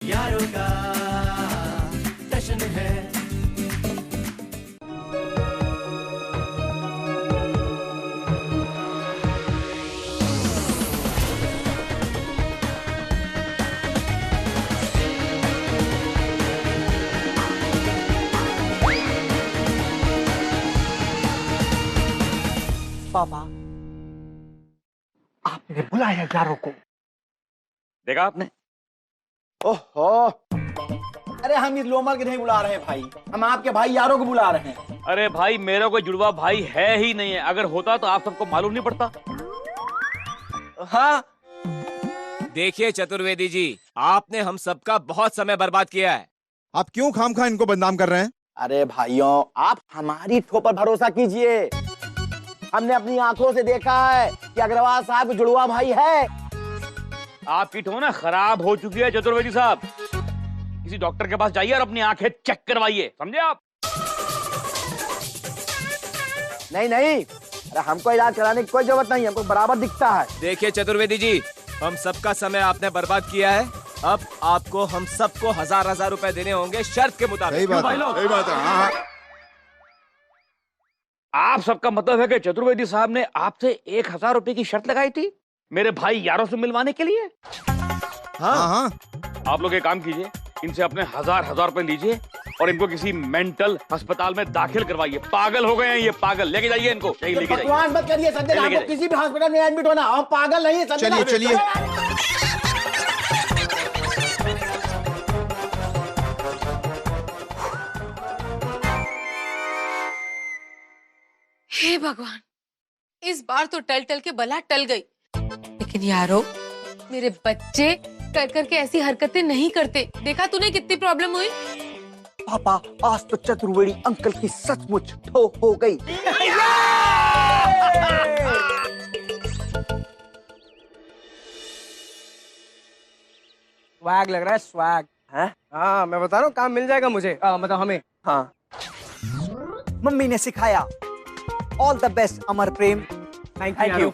यारों का जश्न है। पापा, आपने बुलाया यारों को? देखा आपने? ओहो, अरे हम इस लोमड़ के नहीं बुला रहे हैं भाई, हम आपके भाई यारों को बुला रहे हैं। अरे भाई, मेरा कोई जुड़वा भाई है ही नहीं है। अगर होता तो आप सबको मालूम नहीं पड़ता। हाँ, देखिए चतुर्वेदी जी, आपने हम सबका बहुत समय बर्बाद किया है। आप क्यों खामखा इनको बदनाम कर रहे हैं? अरे भाइयों, आप हमारी ठोप पर भरोसा कीजिए। हमने अपनी आंखों से देखा है कि अग्रवाल साहब जुड़वा भाई है। आपकी ठो ना खराब हो चुकी है चतुर्वेदी साहब। किसी डॉक्टर के पास जाइए और अपनी आंखें चेक करवाइए, समझे आप? नहीं नहीं, अरे हमको इलाज कराने की कोई जरूरत नहीं, हमको बराबर दिखता है। देखिए चतुर्वेदी जी, हम सबका समय आपने बर्बाद किया है। अब आपको हम सबको 1000 रुपए देने होंगे शर्त के मुताबिक। सही बात है, सही बात है। हाँ, आप सबका मतलब है कि चतुर्वेदी साहब ने आपसे 1000 रुपए की शर्त लगाई थी मेरे भाई यारों से मिलवाने के लिए? हाँ, हाँ। आप लोग एक काम कीजिए, इनसे अपने 1000 रुपए लीजिए और इनको किसी मेंटल अस्पताल में दाखिल करवाइए। पागल हो गए हैं ये, पागल। लेके जाइए इनको, यही लेके जाइए। बकवास मत करिए संजय, लेके हमको जाइए। किसी भी हॉस्पिटल में एडमिट होना, हम पागल नहीं है संजय। चलिए चलिए। हे भगवान, इस बार तो टल टल के बला टल गई। लेकिन यारो, मेरे बच्चे कर करके ऐसी हरकतें नहीं करते। देखा तूने कितनी प्रॉब्लम हुई? पापा, आज तो चतुर्वेदी अंकल की सचमुच ठो हो गई। स्वैग लग रहा है, स्वैग है। हाँ, मैं बता रहा हूँ, काम मिल जाएगा मुझे, मतलब हमें। हाँ, मम्मी ने सिखाया। All the best Amar Prem. Thank you.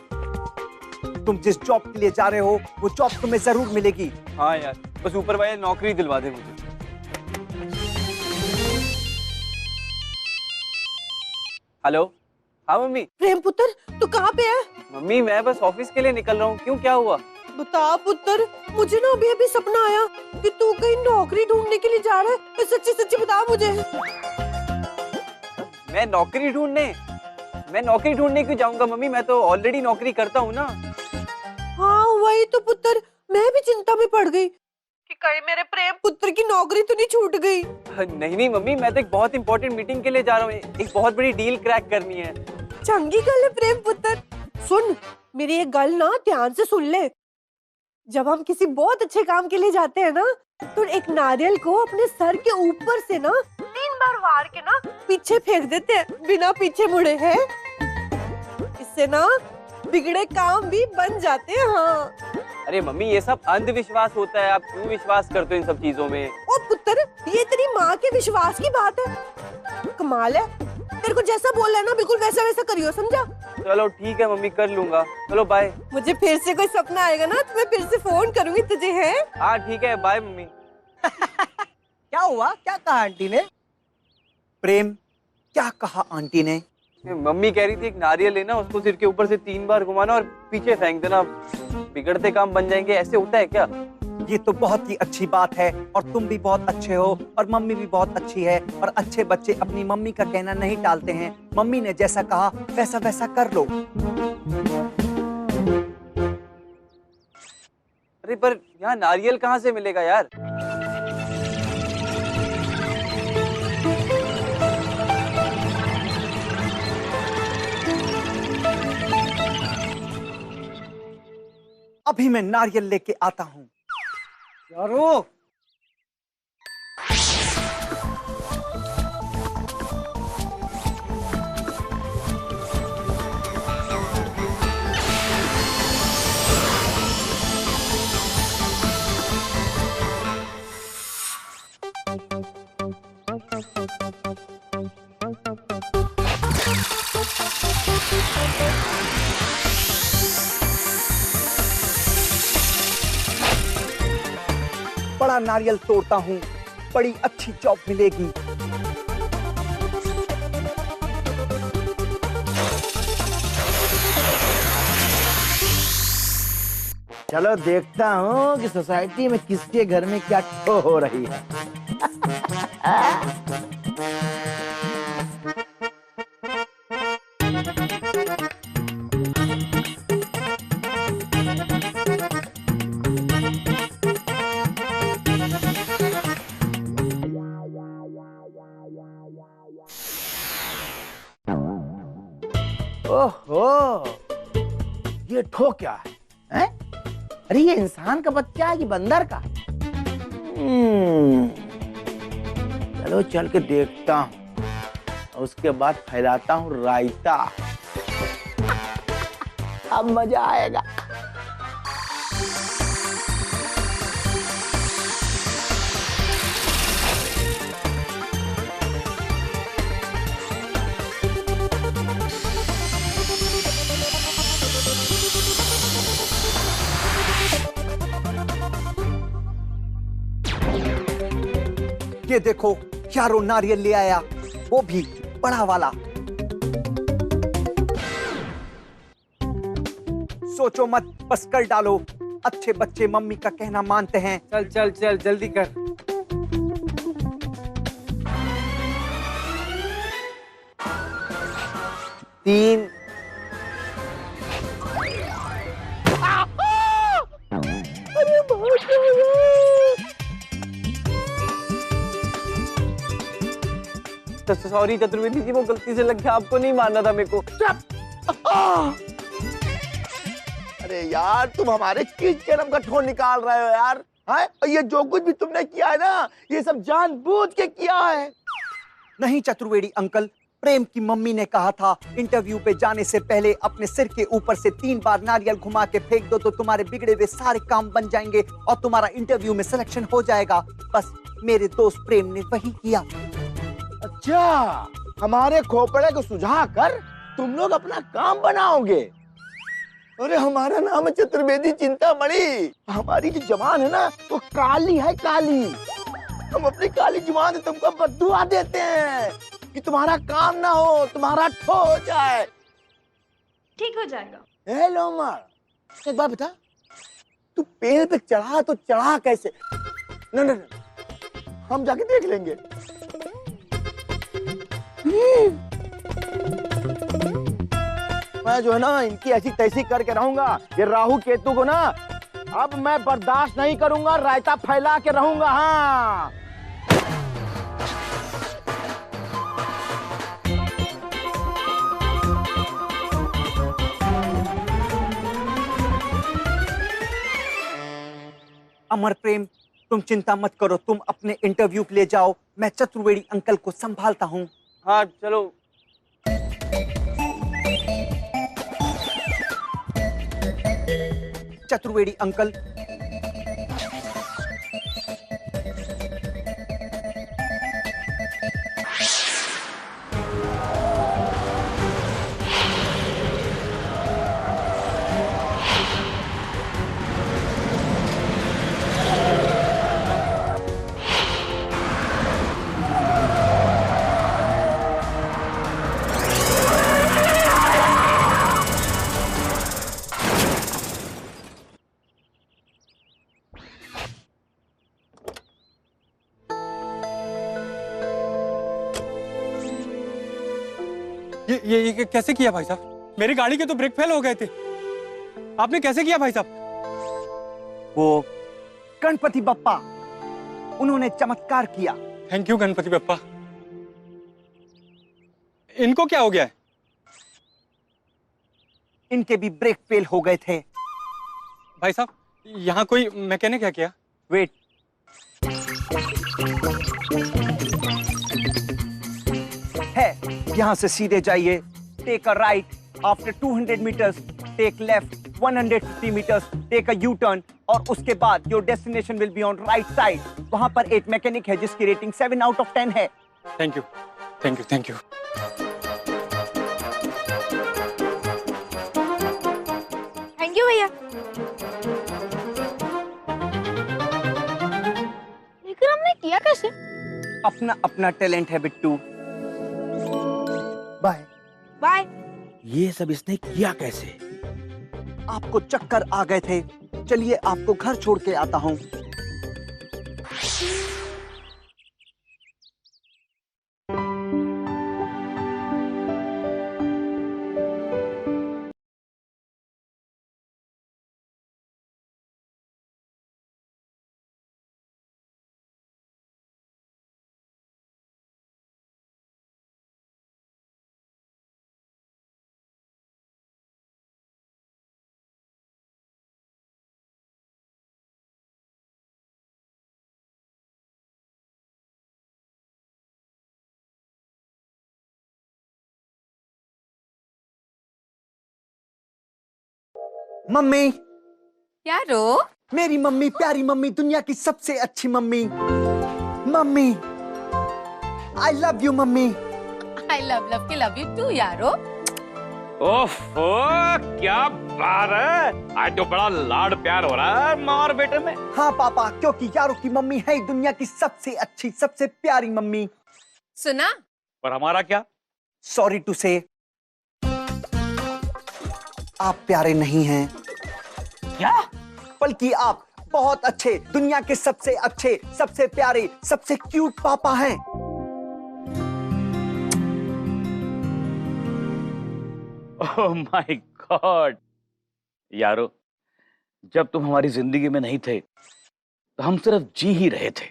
तुम जिस जॉब के लिए जा रहे हो वो जॉब तुम्हें जरूर मिलेगी। हाँ यार, बस ऊपर वाले नौकरी दिलवा दे मुझे। हेलो। हाँ मम्मी। प्रेम पुत्र, तू कहाँ पे है? मम्मी, मैं बस ऑफिस के लिए निकल रहा हूँ। क्यों, क्या हुआ? बता पुत्र, मुझे ना अभी अभी सपना आया कि तू कहीं नौकरी ढूंढने के लिए जा रहा है। सच्ची सच्ची बता मुझे। मैं नौकरी ढूंढने क्यों जाऊंगा मम्मी? मैं तो ऑलरेडी नौकरी करता हूँ ना। हाँ वही तो पुत्र, मैं भी चिंता में पड़ गई कि कहीं मेरे प्रेम पुत्र की नौकरी तो नहीं छूट गई। नहीं नहीं मम्मी, मैं तो एक बहुत इंपॉर्टेंट मीटिंग के लिए जा रहा हूँ। एक बहुत बड़ी डील क्रैक करनी है। चंगी गल है प्रेम पुत्र। सुन, मेरी एक गल ना ध्यान से सुन ले। जब हम किसी बहुत अच्छे काम के लिए जाते हैं ना, तो एक नारियल को अपने सर के ऊपर से ना 3 बार वार के ना पीछे फेंक देते हैं, बिना पीछे मुड़े हैं। इससे ना बिगड़े काम भी बन जाते हैं। हाँ। अरे मम्मी, ये सब अंधविश्वास होता है। आप क्यों विश्वास करते हो इन सब चीजों में? ओ पुत्र, ये तेरी माँ के विश्वास की बात है। कमाल है, तेरे को जैसा बोल रहा है ना बिल्कुल वैसा वैसा करियो, समझा? चलो ठीक है मम्मी, कर लूंगा। चलो बाय। मुझे फिर से कोई सपना आएगा ना तो मैं फिर से फोन करूंगी तुझे, है? हाँ ठीक है, बाय मम्मी। क्या हुआ, क्या कहा आंटी ने? प्रेम, क्या कहा आंटी ने? मम्मी कह रही थी एक नारियल लेना, उसको सिर के ऊपर से 3 बार घुमाना और पीछे फेंक देना, बिगड़ते काम बन जाएंगे। ऐसे होता है क्या? ये तो बहुत ही अच्छी बात है और तुम भी बहुत अच्छे हो और मम्मी भी बहुत अच्छी है और अच्छे बच्चे अपनी मम्मी का कहना नहीं टालते हैं। मम्मी ने जैसा कहा वैसा वैसा कर लो। अरे पर यहाँ नारियल कहाँ से मिलेगा यार? अभी मैं नारियल लेके आता हूँ। यारो, बड़ा नारियल तोड़ता हूँ, बड़ी अच्छी जॉब मिलेगी। चलो देखता हूँ कि सोसाइटी में किसके घर में क्या ठो हो रही है। ओहो, ये ठो क्या है? हैं? अरे ये इंसान का बच्चा है कि बंदर का? चलो चल के देखता हूँ, उसके बाद फैलाता हूँ रायता। अब मजा आएगा। ये देखो, यारो नारियल ले आया, वो भी बड़ा वाला। सोचो मत, बस कर डालो। अच्छे बच्चे मम्मी का कहना मानते हैं। चल चल चल जल्दी कर। तीन। अरे बहुत सॉरी चतुर्वेदी जी, वो गलती से लग गया, आपको नहीं मानना था मेरे को। अरे यार, तुम हमारे कीच के नम का ठो निकाल रहे हो यार। हाँ? ये जो कुछ भी तुमने किया है ना, ये सब जानबूझ के किया है। नहीं चतुर्वेदी अंकल, प्रेम की मम्मी ने कहा था इंटरव्यू पे जाने से पहले अपने सिर के ऊपर से 3 बार नारियल घुमा के फेंक दो तो तुम्हारे बिगड़े हुए सारे काम बन जाएंगे और तुम्हारा इंटरव्यू में सिलेक्शन हो जाएगा। बस मेरे दोस्त प्रेम ने वही किया। अच्छा, हमारे खोपड़े को सुझा कर तुम लोग अपना काम बनाओगे। अरे हमारा नाम है चतुर्वेदी चिंतामणि। हमारी जो जबान है ना, वो काली है, काली। हम अपनी काली जुबान से तुमको बद्दुआ देते हैं कि तुम्हारा काम ना हो, तुम्हारा ठो हो जाए। ठीक हो जाएगा। हेलो माँ, एक बात बता, तू पेड़ पे चढ़ा तो चढ़ा कैसे? न न, हम जाके देख लेंगे। मैं जो है ना, इनकी ऐसी तैसी करके रहूंगा। ये राहु केतु को ना अब मैं बर्दाश्त नहीं करूंगा, रायता फैला के रहूंगा। हाँ, अमर प्रेम, तुम चिंता मत करो, तुम अपने इंटरव्यू के लिए जाओ, मैं चतुर्वेदी अंकल को संभालता हूँ। हाँ चलो। चतुर्वेदी अंकल, ये कैसे किया भाई साहब? मेरी गाड़ी के तो ब्रेक फेल हो गए थे। आपने कैसे किया भाई साहब? वो गणपति बप्पा, उन्होंने चमत्कार किया। Thank you Ganpati Bappa. इनको क्या हो गया है? इनके भी ब्रेक फेल हो गए थे। भाई साहब, यहाँ कोई मैकेनिक है क्या? वेट, है, यहाँ से सीधे जाइए, take a right, after 200 meters take left, 150 meters take a U turn और उसके बाद your destination will be on right side. वहां पर एक मैकेनिक है जिसकी रेटिंग 7 out of 10 है। Thank you, thank you, thank you. Thank you भैया। किया कैसे? अपना अपना टैलेंट है बिट्टू। बाय। बाय। ये सब इसने किया कैसे? आपको चक्कर आ गए थे, चलिए आपको घर छोड़ के आता हूँ। मम्मी, यारो, मेरी मम्मी, प्यारी मम्मी, दुनिया की सबसे अच्छी mummy. Mummy, I love you mummy. I love you too यारो। ओफो, क्या बात है, आज तो बड़ा लाड प्यार हो रहा है माँ और बेटे में। हाँ पापा, क्योंकि यारो की मम्मी है दुनिया की सबसे अच्छी, सबसे प्यारी मम्मी। सुना? और हमारा क्या? सॉरी टू से, आप प्यारे नहीं हैं। क्या? बल्कि आप बहुत अच्छे, दुनिया के सबसे अच्छे, सबसे प्यारे, सबसे क्यूट पापा हैं। Oh my God. यारो, जब तुम हमारी जिंदगी में नहीं थे तो हम सिर्फ जी ही रहे थे,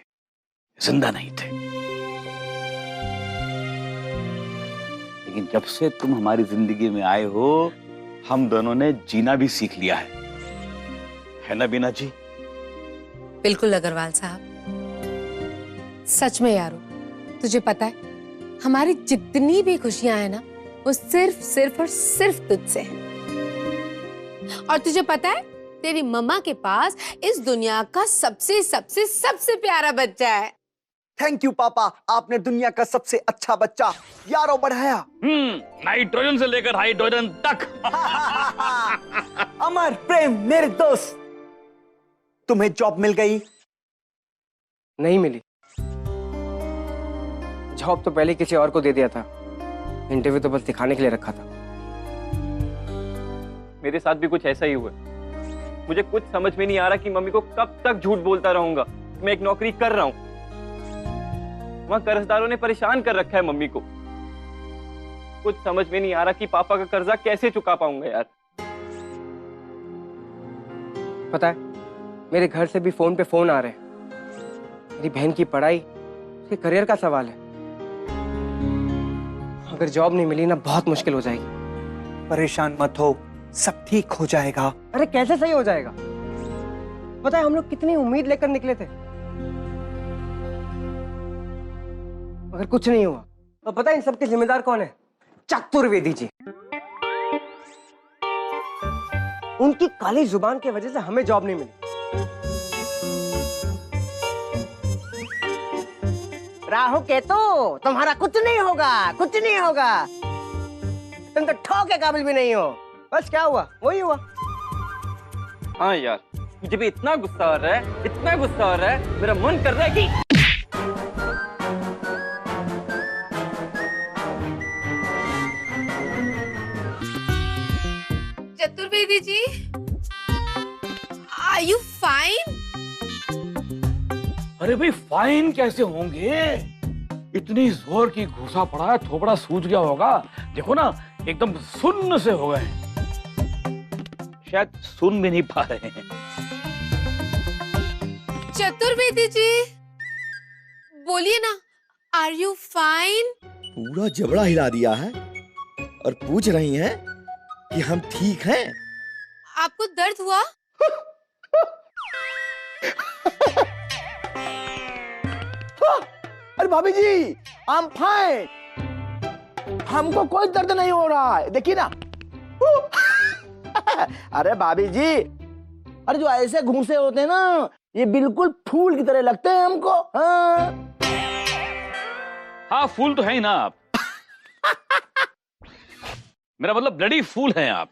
जिंदा नहीं थे। लेकिन जब से तुम हमारी जिंदगी में आए हो, हम दोनों ने जीना भी सीख लिया है ना बीना जी? बिल्कुल अग्रवाल साहब, सच में यारो, तुझे पता है हमारी जितनी भी खुशियां हैं ना, वो सिर्फ और सिर्फ तुझसे हैं। और तुझे पता है तेरी मम्मा के पास इस दुनिया का सबसे सबसे सबसे प्यारा बच्चा है। थैंक यू पापा, आपने दुनिया का सबसे अच्छा बच्चा यारो बढ़ाया। नाइट्रोजन से लेकर हाइड्रोजन तक। अमर प्रेम मेरे दोस्त, तुम्हें जॉब मिल गई? नहीं मिली। जॉब तो पहले किसी और को दे दिया था, इंटरव्यू तो बस दिखाने के लिए रखा था। मेरे साथ भी कुछ ऐसा ही हुआ। मुझे कुछ समझ में नहीं आ रहा कि मम्मी को कब तक झूठ बोलता रहूंगा। मैं एक नौकरी कर रहा हूं, वहां कर्जदारों ने परेशान कर रखा है मम्मी को। कुछ समझ में नहीं आ रहा कि पापा का कर्जा कैसे चुका पाऊंगा यार। पता है, मेरे घर से भी फोन पे फोन आ रहे हैं। मेरी बहन की पढ़ाई, उसके करियर का सवाल है। अगर जॉब नहीं मिली ना, बहुत मुश्किल हो जाएगी। परेशान मत हो, सब ठीक हो जाएगा। अरे कैसे सही हो जाएगा? पता है हम लोग कितनी उम्मीद लेकर निकले थे, मगर कुछ नहीं हुआ। और पता है इन सबके जिम्मेदार कौन है? चतुर्वेदी जी। उनकी काली जुबान की वजह से हमें जॉब नहीं मिली। राहु केतु, तुम्हारा कुछ नहीं होगा, कुछ नहीं होगा। तुम तो ठोक के काबिल भी नहीं हो। बस क्या हुआ, वही हुआ। हाँ यार, मुझे भी इतना गुस्सा आ रहा है, इतना गुस्सा आ रहा है, मेरा मन कर रहा है कि Chaturvedi ji, are you fine? अरे भाई, फाइन कैसे होंगे? इतनी जोर की घुसा पड़ा है, थोपड़ा सूज गया होगा। देखो ना, एकदम सुन्न से हो गए, शायद सुन भी नहीं पा रहे हैं। चतुर्वेदी जी, बोलिए ना, आर यू फाइन? पूरा जबड़ा हिला दिया है और पूछ रही हैं कि हम ठीक हैं। आपको दर्द हुआ? अरे भाभी जी, आई एम फाइन, हमको कोई दर्द नहीं हो रहा है, देखिए ना। अरे भाभी जी, अरे जो ऐसे घूंसे होते हैं ना, ये बिल्कुल फूल की तरह लगते हैं हमको। हाँ, फूल तो है ही ना आप। मेरा मतलब ब्लडी फूल हैं आप।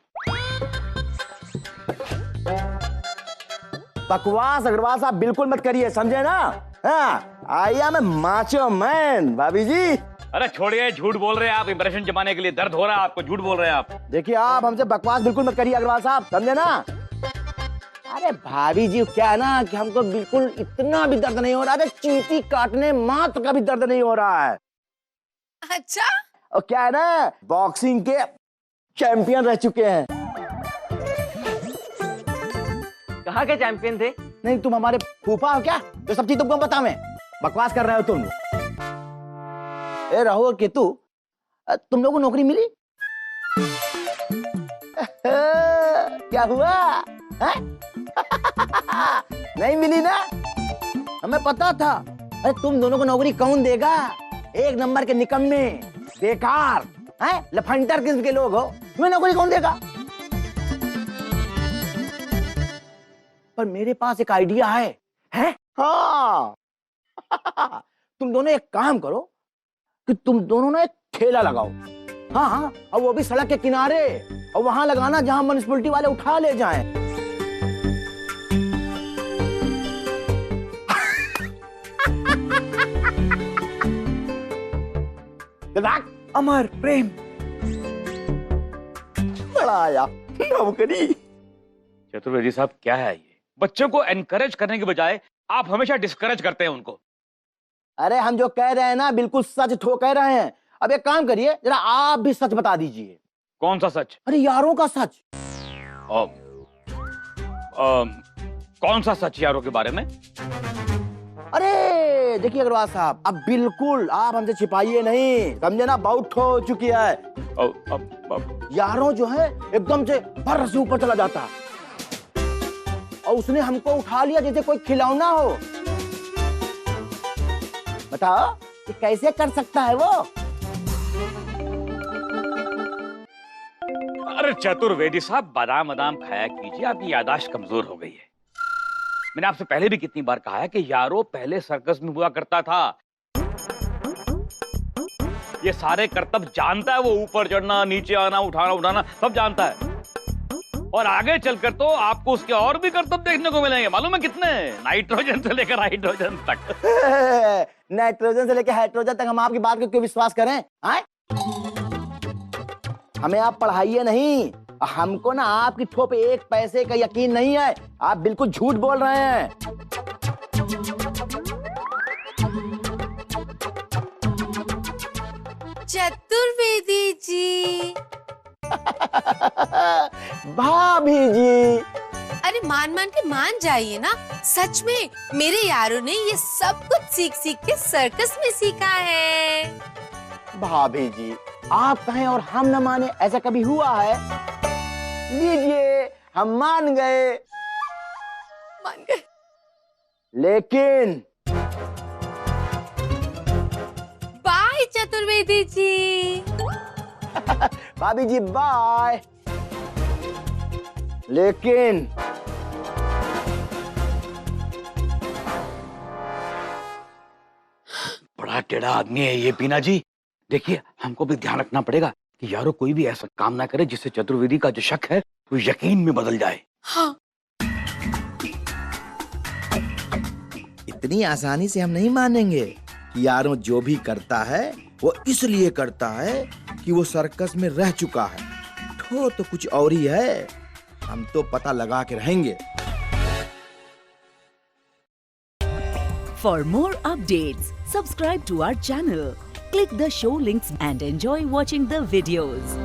बकवास अग्रवाल साहब बिल्कुल मत करिए, समझे ना? हाँ, I am a macho man भाभी जी। अरे छोड़िए, झूठ बोल रहे हैं आप, इंप्रेशन जमाने के लिए। दर्द हो रहा है आपको, झूठ बोल रहे हैं आप। देखिए आप हमसे बकवास बिल्कुल मत करिए अग्रवाल साहब, समझे ना। अरे भाभी जी क्या है ना कि हमको बिल्कुल इतना भी दर्द नहीं हो रहा है, चींटी काटने मात्र का भी दर्द नहीं हो रहा है। अच्छा, और क्या है ना, बॉक्सिंग के चैंपियन रह चुके हैं। कहाँ के चैंपियन थे? नहीं तुम हमारे फूफा हो क्या, तो सब चीज तुमको बतावे, बकवास कर रहे हो तुम। ए राहुल और केतु, तुम लोगों को नौकरी मिली? क्या हुआ है? नहीं मिली ना, हमें पता था। अरे तुम दोनों को नौकरी कौन देगा, एक नंबर के निकम्मे, बेकार हैं, लफंटर किस्म के लोग हो, तुम्हें नौकरी कौन देगा? पर मेरे पास एक आइडिया है? हाँ तुम दोनों एक काम करो कि तुम दोनों ना एक ठेला लगाओ। हाँ हाँ, और वो भी सड़क के किनारे, और वहां लगाना जहां म्युनिसिपैलिटी वाले उठा ले जाएं। अमर प्रेम बड़ा आया नौकरी। चतुर्वेदी साहब क्या है ये? बच्चों को एनकरेज करने के बजाय आप हमेशा डिस्करेज करते हैं उनको। अरे हम जो कह रहे हैं ना बिल्कुल सच ठोक कह रहे हैं। अब एक काम करिए, जरा आप भी सच बता दीजिए। कौन सा सच? अरे यारों का सच। कौन सा सच यारों के बारे में? अरे देखिए अग्रवाल साहब, अब बिल्कुल आप हमसे छिपाइए नहीं, समझे ना, बहुत ठो हो चुकी है। यारों जो है एकदम से भर से ऊपर चला जाता है, और उसने हमको उठा लिया जैसे कोई खिलौना हो। बताओ कि कैसे कर सकता है वो? अरे चतुर्वेदी साहब, बादाम बादाम खाया कीजिए, आपकी याददाश्त कमजोर हो गई है। मैंने आपसे पहले भी कितनी बार कहा है कि यारो पहले सर्कस में हुआ करता था। ये सारे करतब जानता है वो, ऊपर चढ़ना, नीचे आना, उठाना उठाना सब जानता है। और आगे चलकर तो आपको उसके और भी करतब देखने को मिलेंगे, मालूम है कितने? नाइट्रोजन से लेकर हाइड्रोजन तक। नाइट्रोजन से लेकर हाइड्रोजन तक हम आपकी बात को क्यों विश्वास करें? हमें आप पढ़ाइए नहीं, हमको ना आपकी ठोप पे एक पैसे का यकीन नहीं है, आप बिल्कुल झूठ बोल रहे हैं। चतुर्वेदी जी। भाभी जी, अरे मान के मान जाइए ना, सच में मेरे यारों ने ये सब कुछ सीख सीख के सर्कस में सीखा है। भाभी जी आप कहें और हम न माने, ऐसा कभी हुआ है? लीजिए हम मान गए, लेकिन बाय चतुर्वेदी जी। भाभी जी बाय। लेकिन बड़ा टेढ़ा आदमी है ये पीना जी। देखिए हमको भी ध्यान रखना पड़ेगा कि यारो कोई भी ऐसा काम ना करे जिससे चतुर्वेदी का जो शक है वो यकीन में बदल जाए। हाँ। इतनी आसानी से हम नहीं मानेंगे कि यारों जो भी करता है वो इसलिए करता है कि वो सर्कस में रह चुका है। ठो तो कुछ और ही है, हम तो पता लगा के रहेंगे। For more updates, subscribe to our channel, click the show links and enjoy watching the videos.